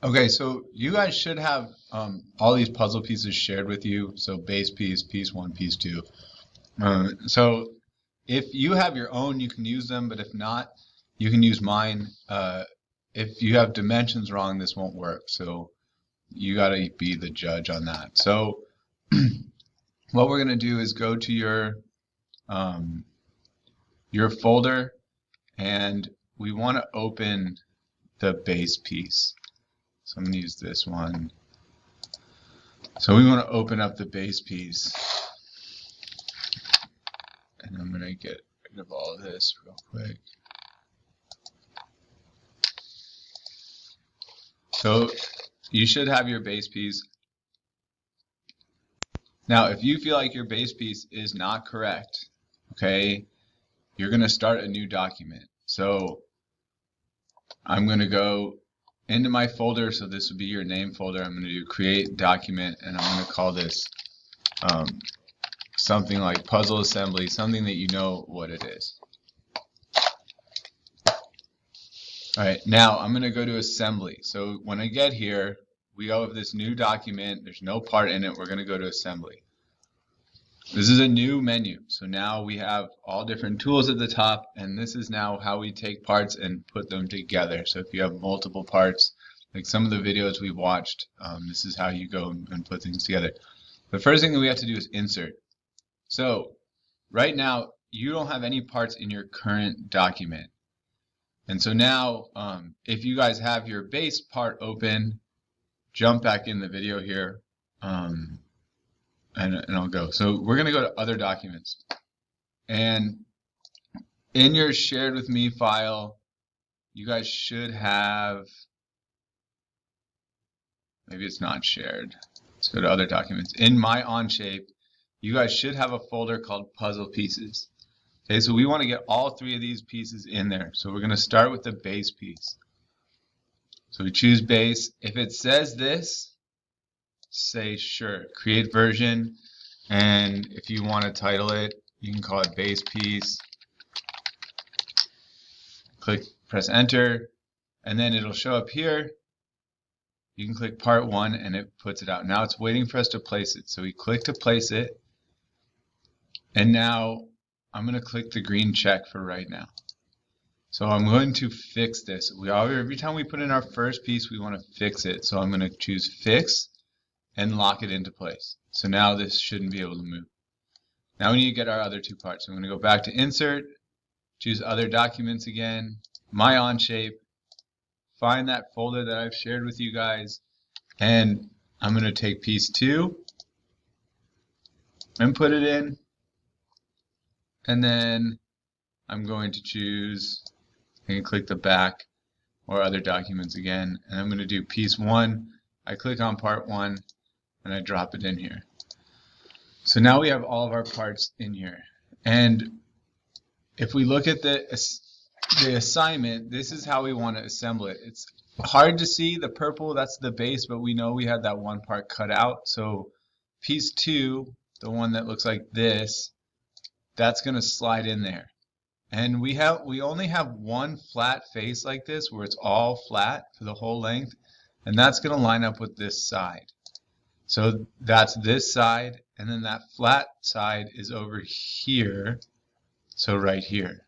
Okay, so you guys should have all these puzzle pieces shared with you. So base piece, piece one, piece two. So if you have your own, you can use them, but if not, you can use mine. If you have dimensions wrong, this won't work. So you got to be the judge on that. So what we're going to do is go to um, your folder, and we want to open the base piece. So I'm going to use this one. So we want to open up the base piece, and I'm going to get rid of all of this real quick. So you should have your base piece. Now, if you feel like your base piece is not correct, okay, you're going to start a new document. So I'm going to go into my folder. So this would be your name folder. I'm going to do create document, and I'm going to call this something like puzzle assembly, something that you know what it is. All right, now I'm going to go to assembly. So when I get here, we go with this new document. There's no part in it. We're going to go to assembly. This is a new menu. So now we have all different tools at the top, and this is now how we take parts and put them together. So if you have multiple parts, like some of the videos we've watched, this is how you go and put things together. The first thing that we have to do is insert. So right now, you don't have any parts in your current document. And so now, if you guys have your base part open, jump back in the video here, and I'll go. So we're going to go to other documents. And in your shared with me file, you guys should have, maybe it's not shared. Let's go to other documents. In my Onshape, you guys should have a folder called puzzle pieces. Okay, so we want to get all three of these pieces in there. So we're going to start with the base piece. So we choose base. If it says this, say sure, create version, and if you want to title it, you can call it base piece. Click, press enter, and then it'll show up here. You can click part one and it puts it out. Now it's waiting for us to place it. So we click to place it, and now I'm going to click the green check for right now. So I'm going to fix this. Every time we put in our first piece, we want to fix it. So I'm going to choose fix and lock it into place. So now this shouldn't be able to move. Now we need to get our other two parts. So I'm going to go back to insert, choose other documents again, my Onshape, find that folder that I've shared with you guys, and I'm going to take piece two and put it in, and then I'm going to choose and click the back or other documents again, and I'm going to do piece one. I click on part one and I drop it in here. So now we have all of our parts in here, and if we look at the assignment, this is how we want to assemble it. It's hard to see the purple, that's the base, but we know we had that one part cut out. So piece two, the one that looks like this, that's going to slide in there. And we only have one flat face like this where it's all flat for the whole length, and that's going to line up with this side. So that's this side, and then that flat side is over here, so right here.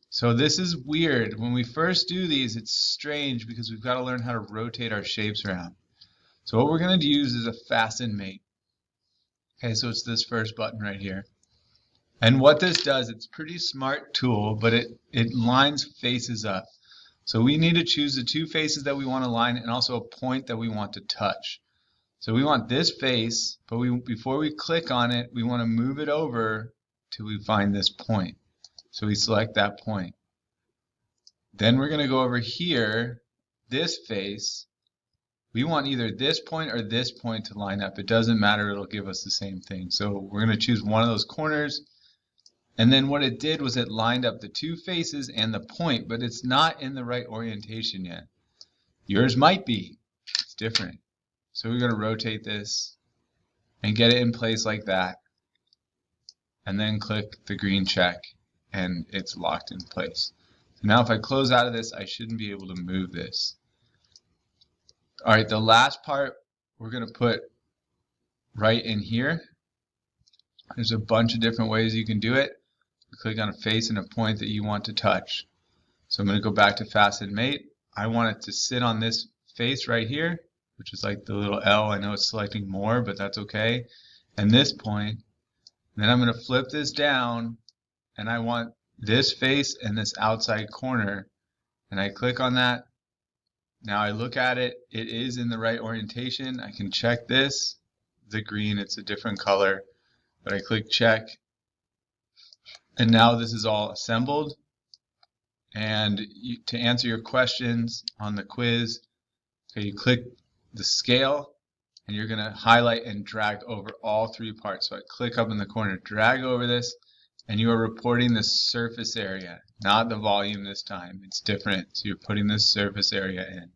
So this is weird. When we first do these, it's strange because we've got to learn how to rotate our shapes around. So what we're going to use is a fasten mate. Okay, so it's this first button right here. And what this does, it's a pretty smart tool, but it lines faces up. So we need to choose the two faces that we want to line and also a point that we want to touch. So we want this face, but before we click on it, we want to move it over till we find this point. So we select that point. Then we're going to go over here, this face. We want either this point or this point to line up. It doesn't matter, it'll give us the same thing. So we're going to choose one of those corners. And then what it did was it lined up the two faces and the point, but it's not in the right orientation yet. Yours might be. It's different. So we're going to rotate this and get it in place like that. And then click the green check and it's locked in place. So now if I close out of this, I shouldn't be able to move this. All right, the last part we're going to put right in here. There's a bunch of different ways you can do it. Click on a face and a point that you want to touch. So I'm going to go back to fasten mate. I want it to sit on this face right here, which is like the little L. I know it's selecting more, but that's okay. And this point. And then I'm going to flip this down, and I want this face and this outside corner. And I click on that. Now I look at it. It is in the right orientation. I can check this. The green, it's a different color. But I click check. And now this is all assembled. And to answer your questions on the quiz, okay, you click the scale, and you're going to highlight and drag over all three parts. So I click up in the corner, drag over this, and you are reporting the surface area, not the volume this time. It's different. So you're putting the surface area in.